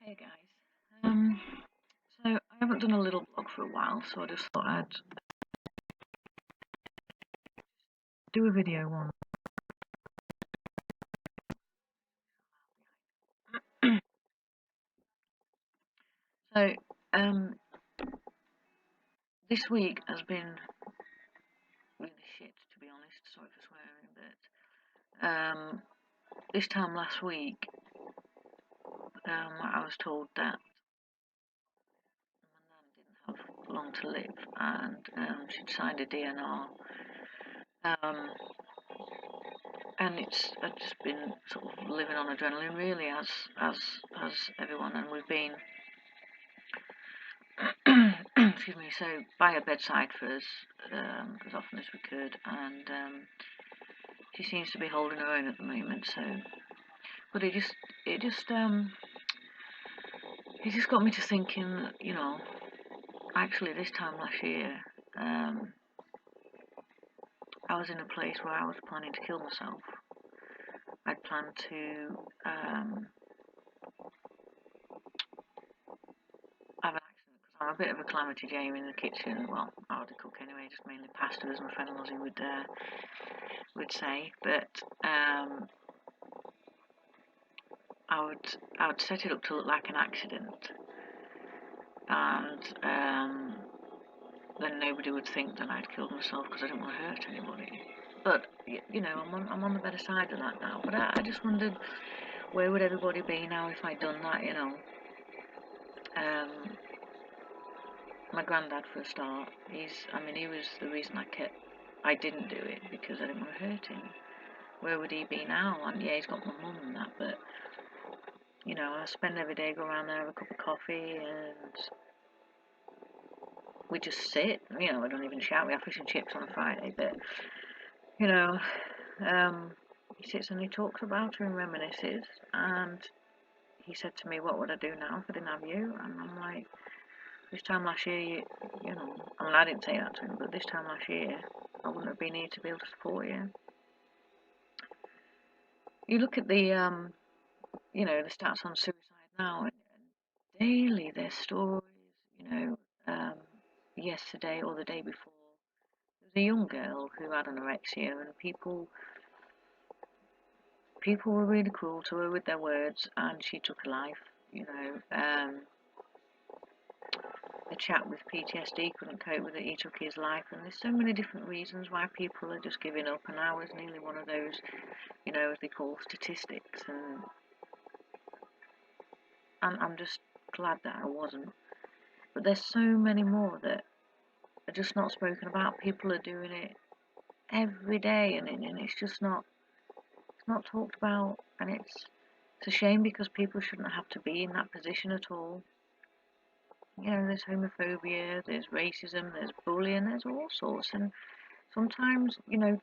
Hey guys. So I haven't done a little vlog for a while, so I just thought I'd do a video on. So um, this week has been really shit, to be honest. Sorry for swearing, but this time last week, I was told that my nan didn't have long to live, and she'd signed a DNR. Um, and I've just been sort of living on adrenaline, really, as everyone, and we've been excuse me, so by her bedside for us as often as we could, and she seems to be holding her own at the moment. So, but it just it just got me to thinking that, actually this time last year, I was in a place where I was planning to kill myself. I'd planned to have an accident because I'm a bit of a calamity Jane in the kitchen. Well, I would cook anyway, just mainly pasta, as my friend Lozzie would say. But I would set it up to look like an accident, and then nobody would think that I'd killed myself because I didn't want to hurt anybody. But I'm on the better side of that now. But I just wondered, where would everybody be now if I'd done that? Um, my granddad, for a start, he was the reason I didn't do it, because I didn't want to hurt him. Where would he be now? And yeah, he's got my mum and that, but I spend every day, go around there, have a cup of coffee, and we just sit. We don't even shout. We have fish and chips on a Friday, but you know, um, he sits and he talks about her and reminisces. And he said to me, "What would I do now if I didn't have you?" And I'm like, "This time last year, I mean, I didn't say that to him, but this time last year, I wouldn't have been here to be able to support you." You look at the stats on suicide now, and daily there's stories. You know, um, yesterday or the day before, there was a young girl who had anorexia, and people were really cruel to her with their words, and she took a life. A chap with PTSD couldn't cope with it, he took his life, and there's so many different reasons why people are just giving up, and I was nearly one of those, as they call statistics, and I'm just glad that I wasn't. But there's so many more that are just not spoken about. People are doing it every day, and it's not talked about, and it's a shame, because people shouldn't have to be in that position at all. There's homophobia, there's racism, there's bullying, there's all sorts, and sometimes, the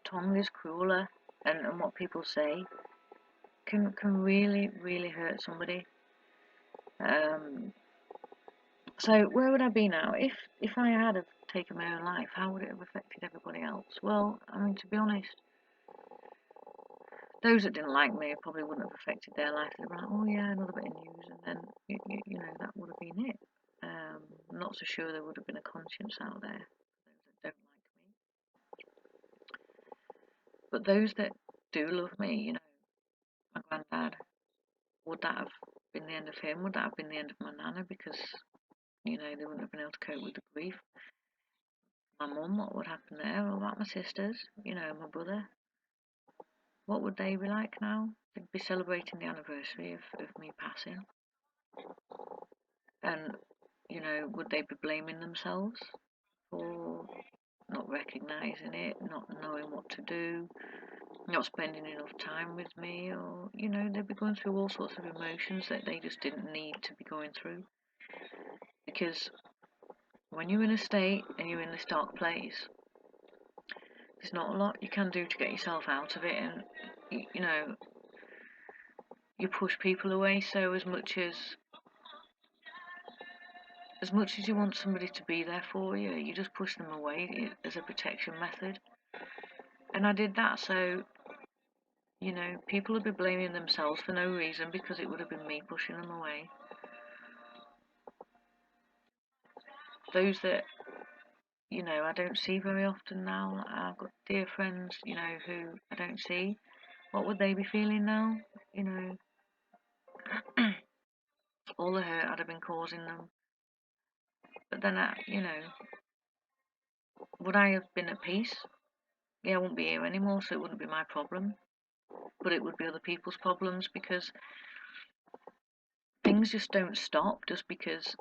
tongue is crueler, and what people say can really, really hurt somebody. So where would I be now if I had have taken my own life? How would it have affected everybody else? Well, I mean, to be honest, those that didn't like me probably wouldn't have affected their life. They'd be like, "Oh yeah, another bit of news," and then that would have been it. I'm not so sure there would have been a conscience out there for those that don't like me. But those that do love me, my granddad, would that have been the end of him? Would that have been the end of my nana? Because they wouldn't have been able to cope with the grief. My mum, what would happen there? What about my sisters? My brother. What would they be like now? They'd be celebrating the anniversary of me passing. And, would they be blaming themselves for not recognising it, not knowing what to do, not spending enough time with me? Or, they'd be going through all sorts of emotions that they just didn't need to be going through. Because when you're in a state and you're in this dark place, there's not a lot you can do to get yourself out of it, and you push people away. So as much as you want somebody to be there for you, you just push them away as a protection method. And I did that. So You know, people would be blaming themselves for no reason because it would have been me pushing them away. Those that, you know, I don't see very often now. I've got dear friends, you know, who I don't see. What would they be feeling now? You know, all the hurt I'd have been causing them. But then, you know, would I have been at peace? Yeah, I wouldn't be here anymore, so it wouldn't be my problem. But it would be other people's problems because things just don't stop just because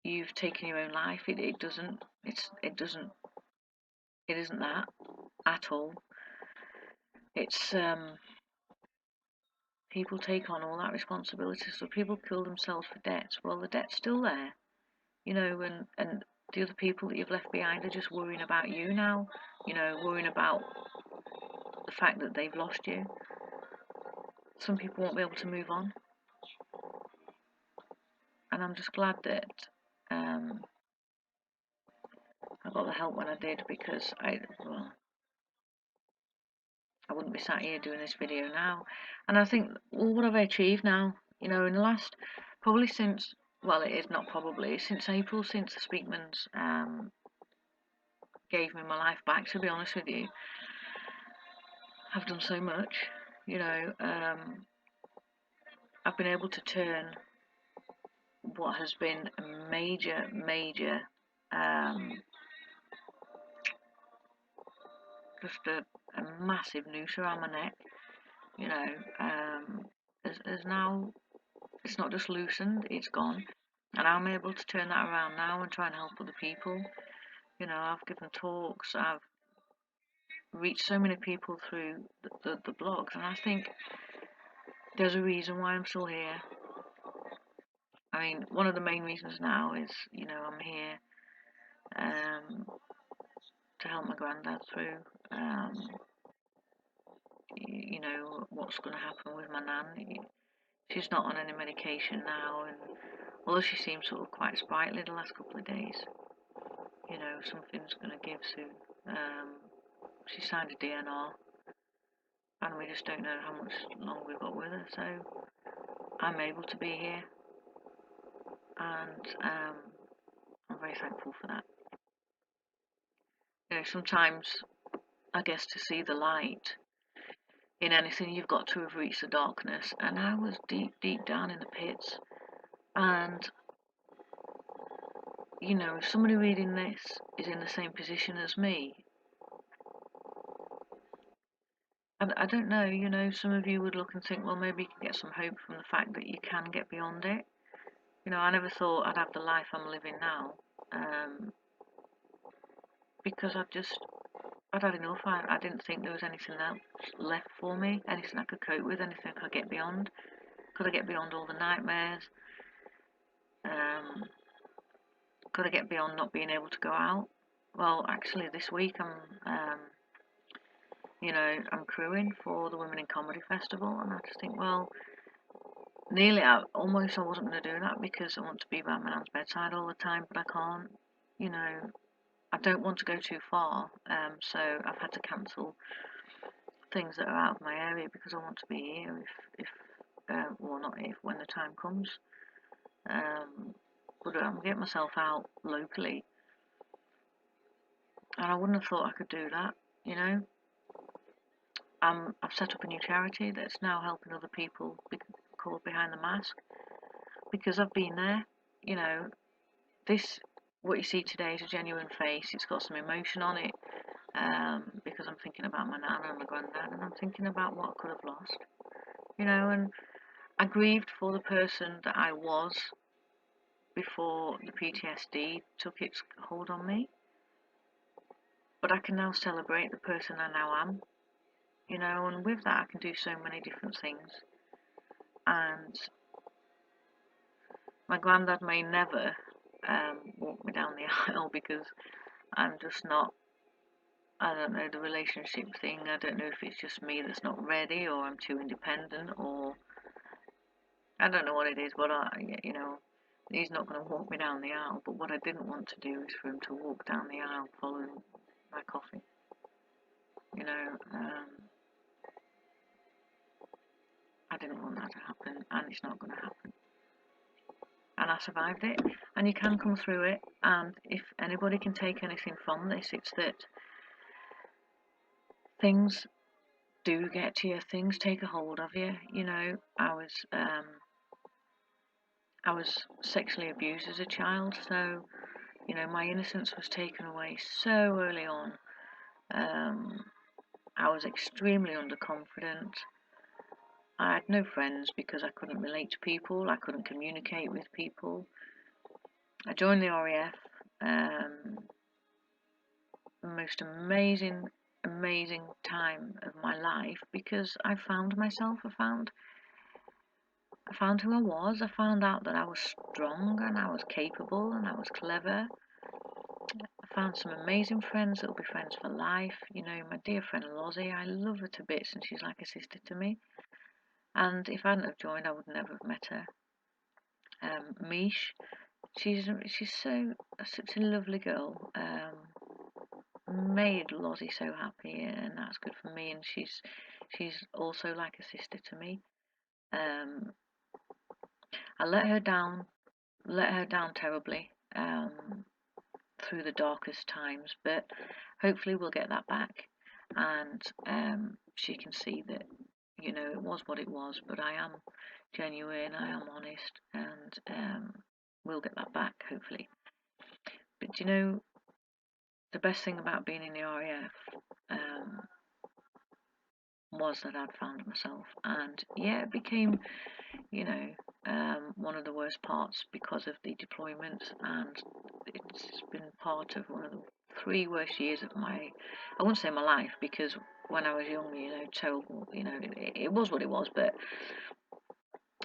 you've taken your own life. It doesn't. It isn't that at all. It's people take on all that responsibility. So people kill themselves for debts. Well, the debt's still there, you know, and the other people that you've left behind are just worrying about you now, you know, worrying about the fact that they've lost you. Some people won't be able to move on, and I'm just glad that um, I got the help when I did because well, I wouldn't be sat here doing this video now. And I think, well, what have I achieved now? You know, in the last, probably since, well, it is not probably, since April, since the Speakmans gave me my life back, to be honest with you, I've done so much. You know, I've been able to turn what has been a major, just a massive noose around my neck, you know, is now, it's not just loosened, it's gone. And I'm able to turn that around now and try and help other people. You know, I've given talks, I've reached so many people through the blogs, and I think there's a reason why I'm still here. I mean, one of the main reasons now is, you know, I'm here um, to help my granddad through, you know, what's going to happen with my nan. She's not on any medication now, and although she seems sort of quite sprightly the last couple of days, you know, something's going to give soon. She signed a DNR, and we just don't know how much longer we've got with her, so I'm able to be here, and I'm very thankful for that. You know, sometimes I guess to see the light in anything, you've got to have reached the darkness, and I was deep down in the pits, and you know, if somebody reading this is in the same position as me, I don't know, you know, some of you would look and think, well, maybe you can get some hope from the fact that you can get beyond it. You know, I never thought I'd have the life I'm living now, because I'd had enough. I didn't think there was anything else left for me, anything I could cope with, anything I could get beyond. Could I get beyond all the nightmares? Could I get beyond not being able to go out? Well, actually, this week you know, I'm crewing for the Women in Comedy Festival, and I just think, well, nearly, almost I wasn't going to do that because I want to be by my nan's bedside all the time, but I can't. You know, I don't want to go too far, so I've had to cancel things that are out of my area because I want to be here if well, not if, when the time comes. But I'm getting myself out locally, and I wouldn't have thought I could do that, you know. I've set up a new charity that's now helping other people called Behind the Mask because I've been there, you know. This, what you see today, is a genuine face. It's got some emotion on it, because I'm thinking about my nan and my granddad, and I'm thinking about what I could have lost, you know. And I grieved for the person that I was before the PTSD took its hold on me, but I can now celebrate the person I now am, you know. And with that, I can do so many different things. And my granddad may never walk me down the aisle because I'm just not, I don't know, the relationship thing. I don't know if it's just me that's not ready, or I'm too independent, or I don't know what it is, but you know, he's not going to walk me down the aisle. But what I didn't want to do is for him to walk down the aisle following my coffee. You know, it's not going to happen. And I survived it, and you can come through it. And if anybody can take anything from this, it's that things do get to you, things take a hold of you. You know, I was sexually abused as a child, so you know my innocence was taken away so early on. I was extremely underconfident. I had no friends because I couldn't relate to people, I couldn't communicate with people. I joined the RAF. The most amazing time of my life, because I found myself. I found who I was. I found out that I was strong and I was capable and I was clever. I found some amazing friends that will be friends for life. You know, my dear friend Lozzie, I love her to bits and she's like a sister to me. And if I hadn't have joined, I would never have met her. Mish, she's such a lovely girl. Made Lozzie so happy, and that's good for me. And she's also like a sister to me. I let her down terribly through the darkest times, but hopefully we'll get that back, and she can see that, you know, it was what it was, but I am genuine, I am honest, and we'll get that back hopefully. But you know, the best thing about being in the RAF was that I'd found myself, and yeah, it became, you know, one of the worst parts because of the deployments, and it's been part of one of the 3 worst years of my, I wouldn't say my life, because when I was young, you know, terrible, you know, it was what it was, but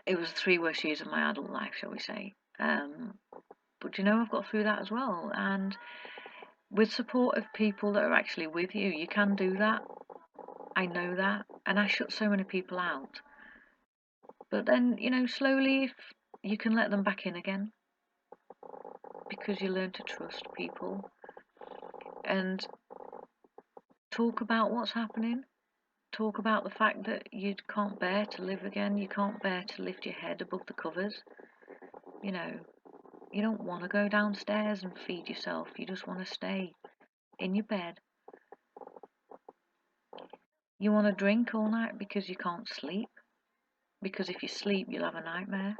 it was the 3 worst years of my adult life, shall we say. But you know, I've got through that as well, and with support of people that are actually with you, you can do that. I know that, and I shut so many people out. But then, you know, slowly, if you can let them back in again, because you learn to trust people and talk about what's happening. Talk about the fact that you can't bear to live again. You can't bear to lift your head above the covers. You know, you don't want to go downstairs and feed yourself. You just want to stay in your bed. You want to drink all night because you can't sleep. Because if you sleep, you'll have a nightmare.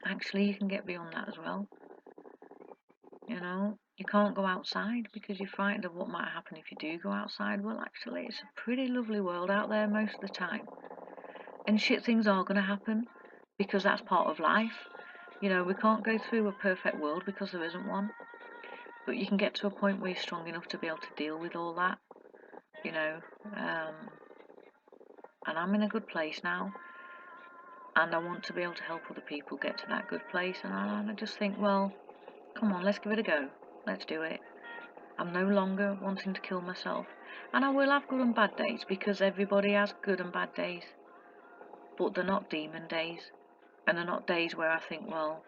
Actually, you can get beyond that as well. You know, you can't go outside because you're frightened of what might happen if you do go outside. Well, actually, it's a pretty lovely world out there most of the time. And shit things are going to happen because that's part of life. You know, we can't go through a perfect world because there isn't one. But you can get to a point where you're strong enough to be able to deal with all that. You know, and I'm in a good place now. And I want to be able to help other people get to that good place. And I just think, well, come on, let's give it a go. Let's do it. I'm no longer wanting to kill myself. And I will have good and bad days, because everybody has good and bad days. But they're not demon days. And they're not days where I think, well,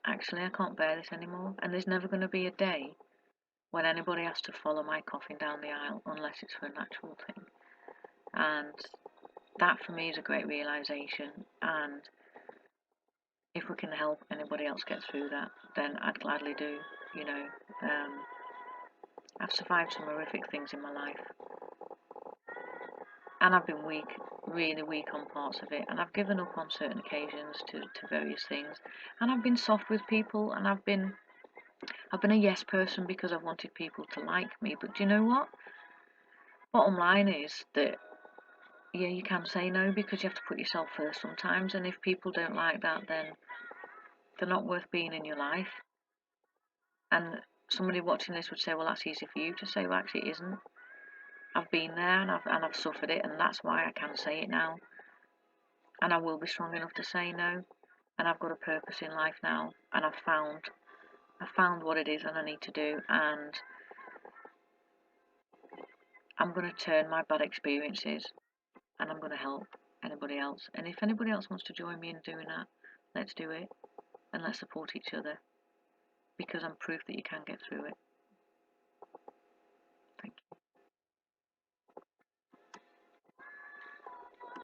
actually I can't bear this anymore. And there's never going to be a day when anybody has to follow my coffin down the aisle unless it's for a natural thing. And that for me is a great realisation. And if we can help anybody else get through that, then I'd gladly do. You know, I've survived some horrific things in my life, and I've been weak, really weak on parts of it, and I've given up on certain occasions to various things, and I've been soft with people, and I've been a yes person because I wanted people to like me. But do you know what? Bottom line is that, yeah, you can say no because you have to put yourself first sometimes, and if people don't like that, then they're not worth being in your life. And somebody watching this would say, well, that's easy for you to say. Well, actually it isn't. I've been there, and I've suffered it, and that's why I can say it now. And I will be strong enough to say no. And I've got a purpose in life now, and I've found what it is that I need to do, and I'm going to turn my bad experiences, and I'm going to help anybody else. And if anybody else wants to join me in doing that, let's do it, and let's support each other, because I'm proof that you can get through it.